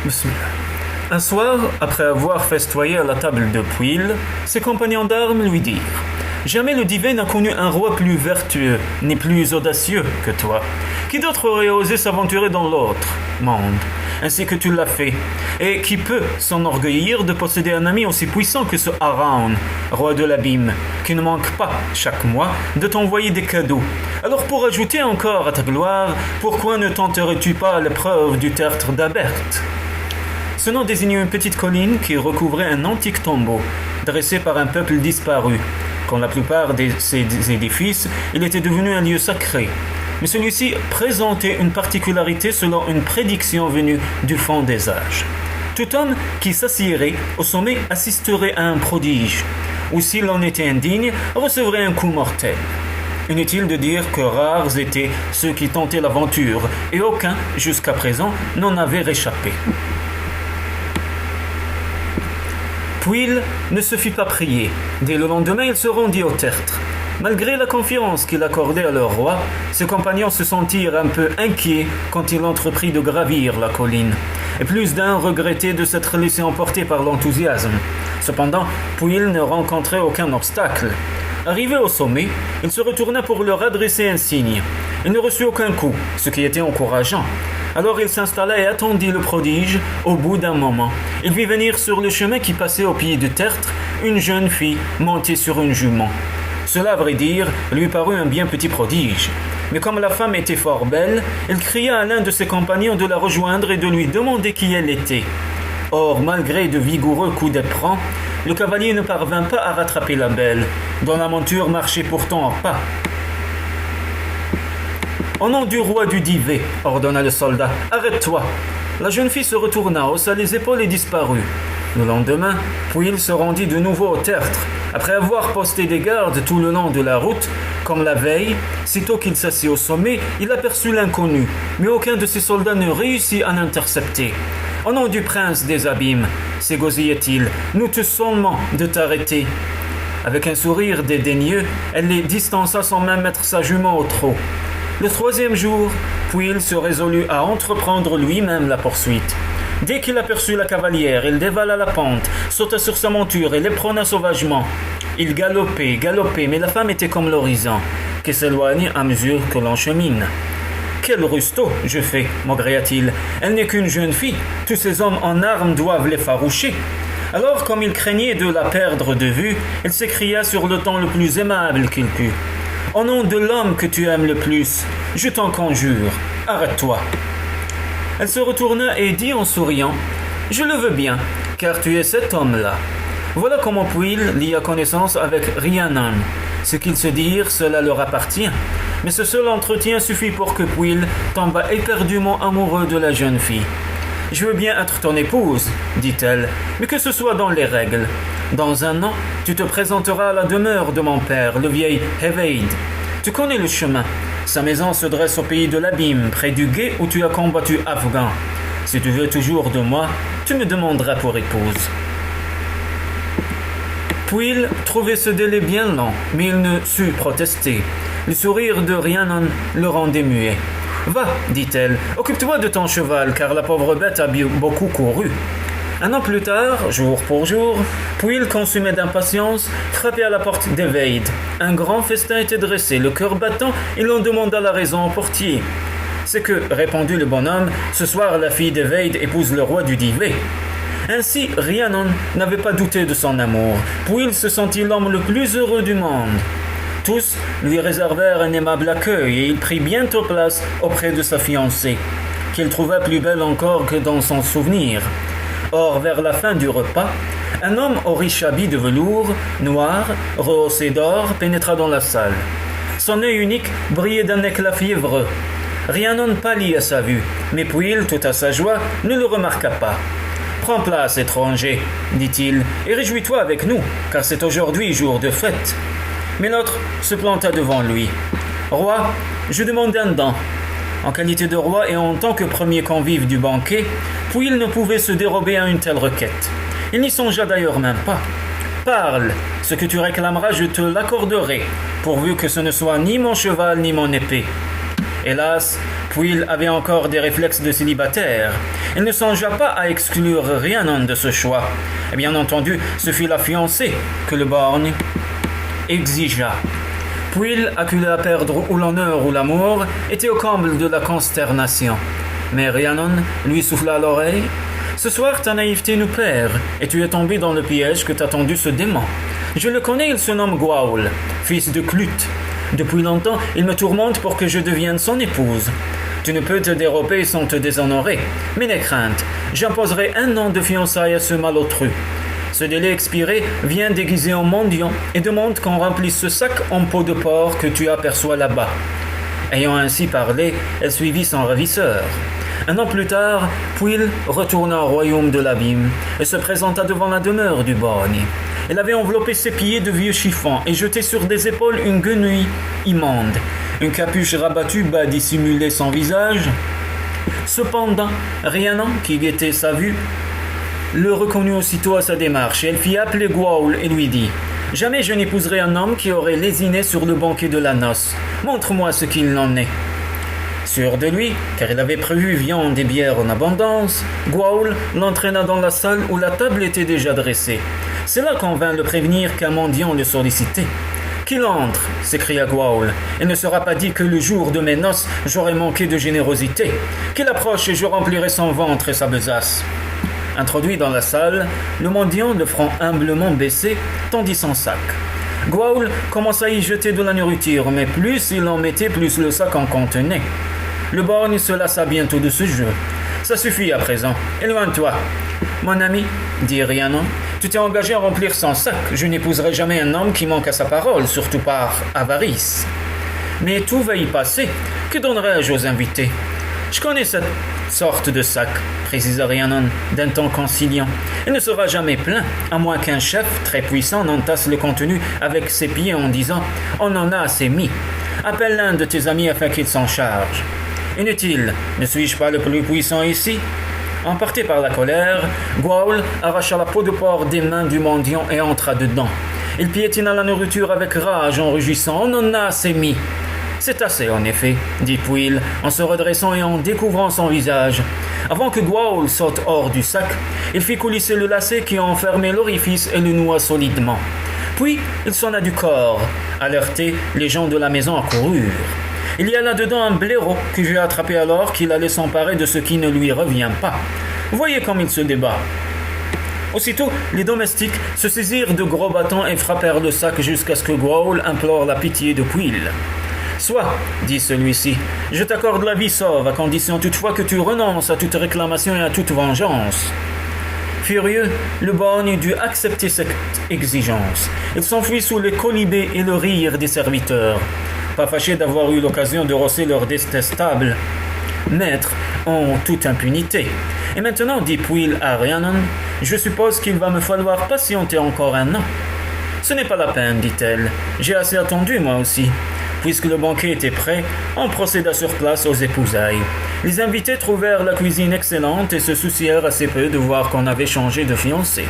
Bismillah. Un soir, après avoir festoyé à la table de Pwyll, ses compagnons d'armes lui dirent « Jamais le divin n'a connu un roi plus vertueux, ni plus audacieux que toi. Qui d'autre aurait osé s'aventurer dans l'autre monde, ainsi que tu l'as fait, et qui peut s'enorgueillir de posséder un ami aussi puissant que ce Araun, roi de l'abîme, qui ne manque pas, chaque mois, de t'envoyer des cadeaux. Alors pour ajouter encore à ta gloire, pourquoi ne tenterais-tu pas l'épreuve du tertre d'Abert ?» Ce nom désignait une petite colline qui recouvrait un antique tombeau, dressé par un peuple disparu. Comme la plupart de ces édifices, il était devenu un lieu sacré. Mais celui-ci présentait une particularité selon une prédiction venue du fond des âges. Tout homme qui s'assierait au sommet assisterait à un prodige, ou s'il en était indigne, recevrait un coup mortel. Inutile de dire que rares étaient ceux qui tentaient l'aventure, et aucun, jusqu'à présent, n'en avait réchappé. Pwyll ne se fit pas prier. Dès le lendemain, il se rendit au tertre. Malgré la confiance qu'il accordait à leur roi, ses compagnons se sentirent un peu inquiets quand il entreprit de gravir la colline, et plus d'un regrettait de s'être laissé emporter par l'enthousiasme. Cependant, Pwyll ne rencontrait aucun obstacle. Arrivé au sommet, il se retourna pour leur adresser un signe. Il ne reçut aucun coup, ce qui était encourageant. Alors il s'installa et attendit le prodige. Au bout d'un moment, il vit venir sur le chemin qui passait au pied du tertre une jeune fille montée sur une jument. Cela, à vrai dire, lui parut un bien petit prodige. Mais comme la femme était fort belle, il cria à l'un de ses compagnons de la rejoindre et de lui demander qui elle était. Or, malgré de vigoureux coups d'éperon, le cavalier ne parvint pas à rattraper la belle, dont la monture marchait pourtant en pas. « Au nom du roi du Divé, ordonna le soldat, arrête-toi. » La jeune fille se retourna, haussa les épaules et disparut. Le lendemain, Pwyll se rendit de nouveau au tertre. Après avoir posté des gardes tout le long de la route, comme la veille, sitôt qu'il s'assit au sommet, il aperçut l'inconnu, mais aucun de ses soldats ne réussit à l'intercepter. « Au nom du prince des abîmes, s'égosillait-il, nous te sommons de t'arrêter. » Avec un sourire dédaigneux, elle les distança sans même mettre sa jument au trot. Le troisième jour, Pwyll se résolut à entreprendre lui-même la poursuite. Dès qu'il aperçut la cavalière, il dévala la pente, sauta sur sa monture et l'éperonna sauvagement. Il galopait, mais la femme était comme l'horizon, qui s'éloigne à mesure que l'on chemine. « Quel rusto je fais, maugréa-t-il. Elle n'est qu'une jeune fille. Tous ces hommes en armes doivent l'effaroucher. » Alors, comme il craignait de la perdre de vue, il s'écria sur le ton le plus aimable qu'il put. « Au nom de l'homme que tu aimes le plus, je t'en conjure, arrête-toi. » Elle se retourna et dit en souriant « Je le veux bien, car tu es cet homme-là. » Voilà comment Pwyll lia connaissance avec Rhiannon. Ce qu'ils se dirent, cela leur appartient. Mais ce seul entretien suffit pour que Pwyll tomba éperdument amoureux de la jeune fille. « Je veux bien être ton épouse, dit-elle, mais que ce soit dans les règles. Dans un an, tu te présenteras à la demeure de mon père, le vieil Heveid. Tu connais le chemin. Sa maison se dresse au pays de l'abîme, près du gué où tu as combattu Afghan. Si tu veux toujours de moi, tu me demanderas pour épouse. » Pwyll trouvait ce délai bien long, mais il ne sut protester. Le sourire de Rhiannon le rendait muet. « Va, dit-elle, occupe-toi de ton cheval, car la pauvre bête a beaucoup couru. » Un an plus tard, jour pour jour, Pwyll, consumé d'impatience, frappait à la porte d'Eveid. Un grand festin était dressé, le cœur battant, il en demanda la raison au portier. « C'est que, répondit le bonhomme, ce soir la fille d'Eveid épouse le roi du Divé. » Ainsi, Rhiannon n'avait pas douté de son amour. Pwyll se sentit l'homme le plus heureux du monde. Tous lui réservèrent un aimable accueil et il prit bientôt place auprès de sa fiancée, qu'il trouva plus belle encore que dans son souvenir. Or, vers la fin du repas, un homme au riche habit de velours, noir, rehaussé d'or, pénétra dans la salle. Son œil unique brillait d'un éclat fiévreux. Rhiannon pâlit à sa vue, mais Pwyll, tout à sa joie, ne le remarqua pas. « Prends place, étranger, dit-il, et réjouis-toi avec nous, car c'est aujourd'hui jour de fête. » Mais l'autre se planta devant lui. « Roi, je demande un don. » En qualité de roi et en tant que premier convive du banquet, Pwyll ne pouvait se dérober à une telle requête. Il n'y songea d'ailleurs même pas. « Parle, ce que tu réclameras, je te l'accorderai, pourvu que ce ne soit ni mon cheval ni mon épée. » Hélas, Pwyll avait encore des réflexes de célibataire. Il ne songea pas à exclure Rhiannon de ce choix. Et bien entendu, ce fut la fiancée que le borgne exigea. Pwyll, acculé à perdre ou l'honneur ou l'amour, était au comble de la consternation. Mais Rhiannon lui souffla à l'oreille. « Ce soir, ta naïveté nous perd, et tu es tombé dans le piège que t'a tendu ce démon. Je le connais, il se nomme Gwawl, fils de Clut. Depuis longtemps, il me tourmente pour que je devienne son épouse. Tu ne peux te dérober sans te déshonorer, mais n'aie crainte, j'imposerai 1 an de fiançailles à ce malotru. Ce délai expiré, viens déguisé en mendiant et demande qu'on remplisse ce sac en peau de porc que tu aperçois là-bas. » Ayant ainsi parlé, elle suivit son ravisseur. 1 an plus tard, Pwyll retourna au royaume de l'abîme et se présenta devant la demeure du borgne. Elle avait enveloppé ses pieds de vieux chiffons et jeté sur des épaules une guenille immonde. Une capuche rabattue bas dissimulait son visage. Cependant, Rhiannon, qui guettait sa vue, le reconnut aussitôt à sa démarche. Elle fit appeler Gwawl et lui dit « Jamais je n'épouserai un homme qui aurait lésiné sur le banquet de la noce. Montre-moi ce qu'il en est. » Sûr de lui, car il avait prévu viande et bière en abondance, Gwawl l'entraîna dans la salle où la table était déjà dressée. C'est là qu'on vint le prévenir qu'un mendiant le sollicitait. « Qu'il entre !» s'écria Gwawl. « Il ne sera pas dit que le jour de mes noces, j'aurai manqué de générosité. Qu'il approche et je remplirai son ventre et sa besace. » Introduit dans la salle, le mendiant, le front humblement baissé, tendit son sac. Gwawl commença à y jeter de la nourriture, mais plus il en mettait, plus le sac en contenait. Le borgne se lassa bientôt de ce jeu. « Ça suffit à présent, éloigne-toi. »« Mon ami, dit Rhiannon, tu t'es engagé à remplir son sac. Je n'épouserai jamais un homme qui manque à sa parole, surtout par avarice. »« Mais tout va y passer. Que donnerai-je aux invités ? » ?»« Je connais cette sorte de sac, précisa Rhiannon d'un ton conciliant. Il ne sera jamais plein, à moins qu'un chef très puissant n'entasse le contenu avec ses pieds en disant « On en a assez mis. Appelle l'un de tes amis afin qu'il s'en charge. » Inutile, ne suis-je pas le plus puissant ici ? Emporté par la colère, Gwawl arracha la peau de porc des mains du mendiant et entra dedans. Il piétina la nourriture avec rage en rugissant « On en a assez mis. » C'est assez, en effet, dit Pwyll, en se redressant et en découvrant son visage. Avant que Gwawl saute hors du sac, il fit coulisser le lacet qui enfermait l'orifice et le noua solidement. Puis, il sonna du corps. Alertés, les gens de la maison accoururent. Il y a là-dedans un blaireau que j'ai attrapé alors qu'il allait s'emparer de ce qui ne lui revient pas. Voyez comme il se débat. Aussitôt, les domestiques se saisirent de gros bâtons et frappèrent le sac jusqu'à ce que Gwawl implore la pitié de Pwyll. « Soit, dit celui-ci, je t'accorde la vie sauve, à condition toutefois que tu renonces à toute réclamation et à toute vengeance. » Furieux, le borgne dut accepter cette exigence. Il s'enfuit sous les colibés et le rire des serviteurs, pas fâchés d'avoir eu l'occasion de rosser leur détestable maître en toute impunité. « Et maintenant, dit Pwyll à Rhiannon, je suppose qu'il va me falloir patienter encore 1 an. »« Ce n'est pas la peine, dit-elle, j'ai assez attendu moi aussi. » Puisque le banquet était prêt, on procéda sur place aux épousailles. Les invités trouvèrent la cuisine excellente et se soucièrent assez peu de voir qu'on avait changé de fiancé.